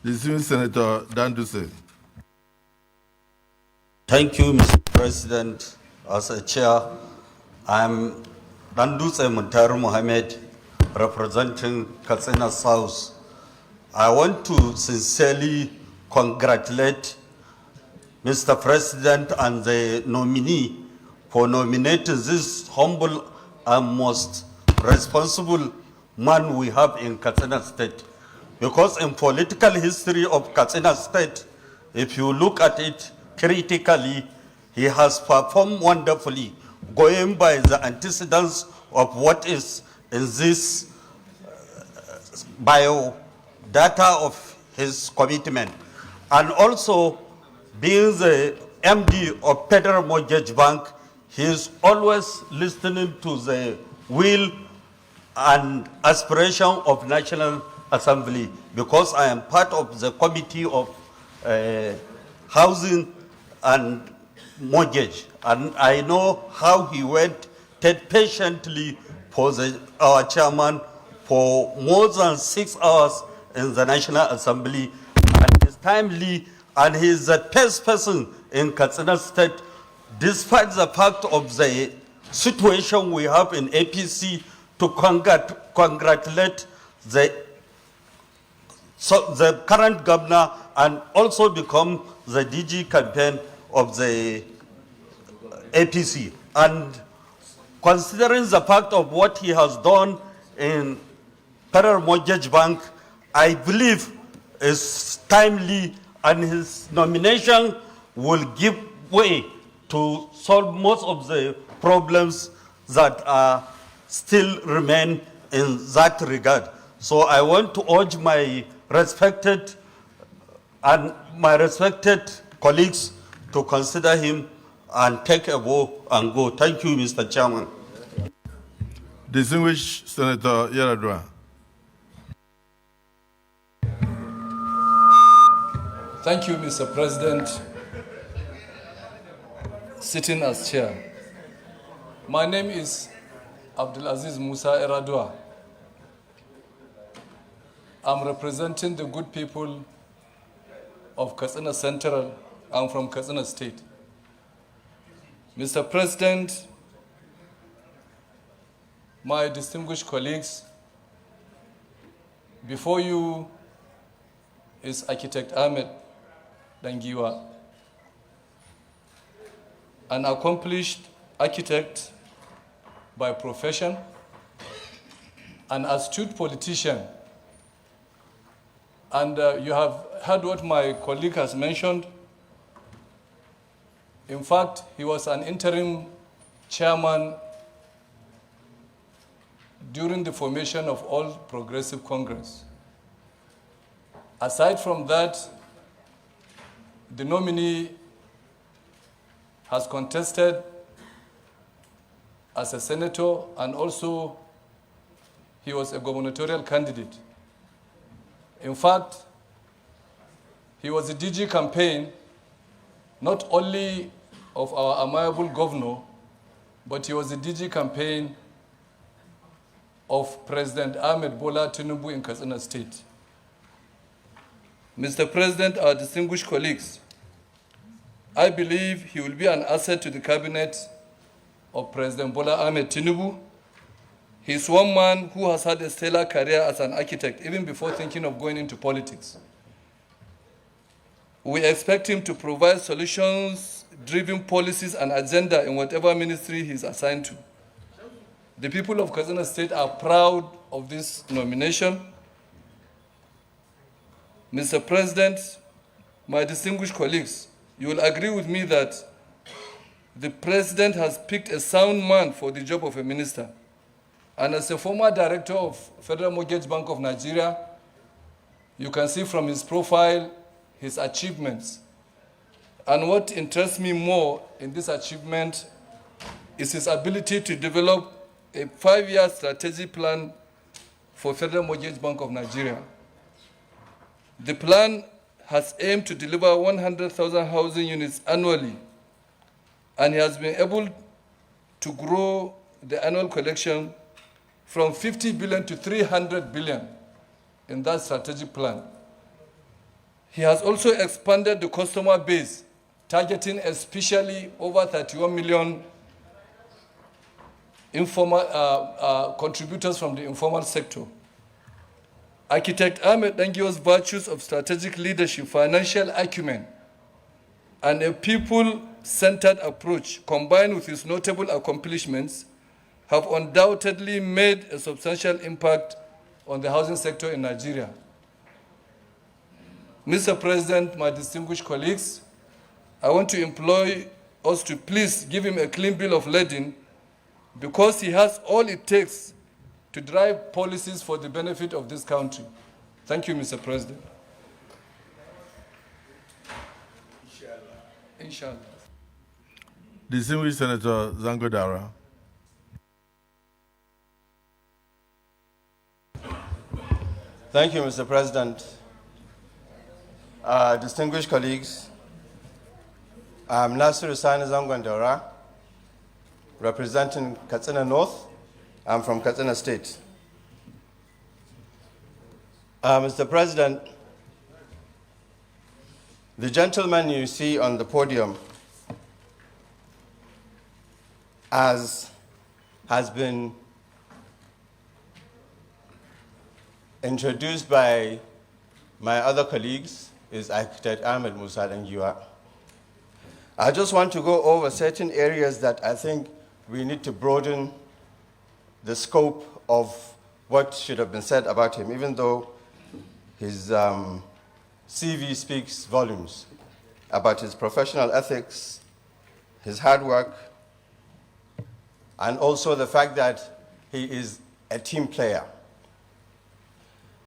Distinguished Senator Dandutsea. Thank you, Mr. President. As a chair, I'm Dandutsea Muntari Mohammed, representing Katsina South. I want to sincerely congratulate Mr. President and the nominee for nominating this humble and most responsible man we have in Katsina State. Because in political history of Katsina State, if you look at it critically, he has performed wonderfully, going by the antecedents of what is in this bio data of his commitment. And also, being the MD of Federal Mortgage Bank, he is always listening to the will and aspiration of National Assembly, because I am part of the Committee of Housing and Mortgage, and I know how he waited patiently for our chairman for more than 6 hours in the National Assembly, and is timely, and he is the first person in Katsina State, despite the fact of the situation we have in APC, to congratulate the current governor and also become the DG campaign of the APC. And considering the fact of what he has done in Federal Mortgage Bank, I believe is timely, and his nomination will give way to solve most of the problems that still remain in that regard. So I want to urge my respected colleagues to consider him and take a vote and go. Thank you, Mr. Chairman. Distinguished Senator Yaradua. Thank you, Mr. President. Sitting as chair. My name is Abdulaziz Musa Eradua. I'm representing the good people of Katsina Central. I'm from Katsina State. Mr. President, my distinguished colleagues, before you is Architect Ahmed Dangiwa, an accomplished architect by profession, an astute politician. And you have heard what my colleague has mentioned. In fact, he was an interim chairman during the formation of All Progressive Congress. Aside from that, the nominee has contested as a senator, and also he was a gubernatorial candidate. In fact, he was the DG campaign not only of our amiable governor, but he was the DG campaign of President Ahmed Bola Tinubu in Katsina State. Mr. President, our distinguished colleagues, I believe he will be an asset to the cabinet of President Bola Ahmed Tinubu. He's one man who has had a stellar career as an architect, even before thinking of going into politics. We expect him to provide solutions-driven policies and agenda in whatever ministry he's assigned to. The people of Katsina State are proud of this nomination. Mr. President, my distinguished colleagues, you will agree with me that the President has picked a sound man for the job of a minister. And as a former director of Federal Mortgage Bank of Nigeria, you can see from his profile his achievements. And what interests me more in this achievement is his ability to develop a 5-year strategy plan for Federal Mortgage Bank of Nigeria. The plan has aimed to deliver 100,000 housing units annually, and he has been able to grow the annual collection from 50 billion to 300 billion in that strategic plan. He has also expanded the customer base, targeting especially over 31 million informal contributors from the informal sector. Architect Ahmed Dangio's virtues of strategic leadership, financial acumen, and a people-centered approach, combined with his notable accomplishments, have undoubtedly made a substantial impact on the housing sector in Nigeria. Mr. President, my distinguished colleagues, I want to employ us to please give him a clean bill of lading, because he has all it takes to drive policies for the benefit of this country. Thank you, Mr. President. Inshallah. Distinguished Senator Zangodara. Thank you, Mr. President. Distinguished colleagues, I'm Nasir Hussaini Zangondara, representing Katsina North. I'm from Katsina State. Mr. President, the gentleman you see on the podium has been introduced by my other colleagues, is Architect Ahmed Musa Dangiwa. I just want to go over certain areas that I think we need to broaden the scope of what should have been said about him, even though his CV speaks volumes about his professional ethics, his hard work, and also the fact that he is a team player.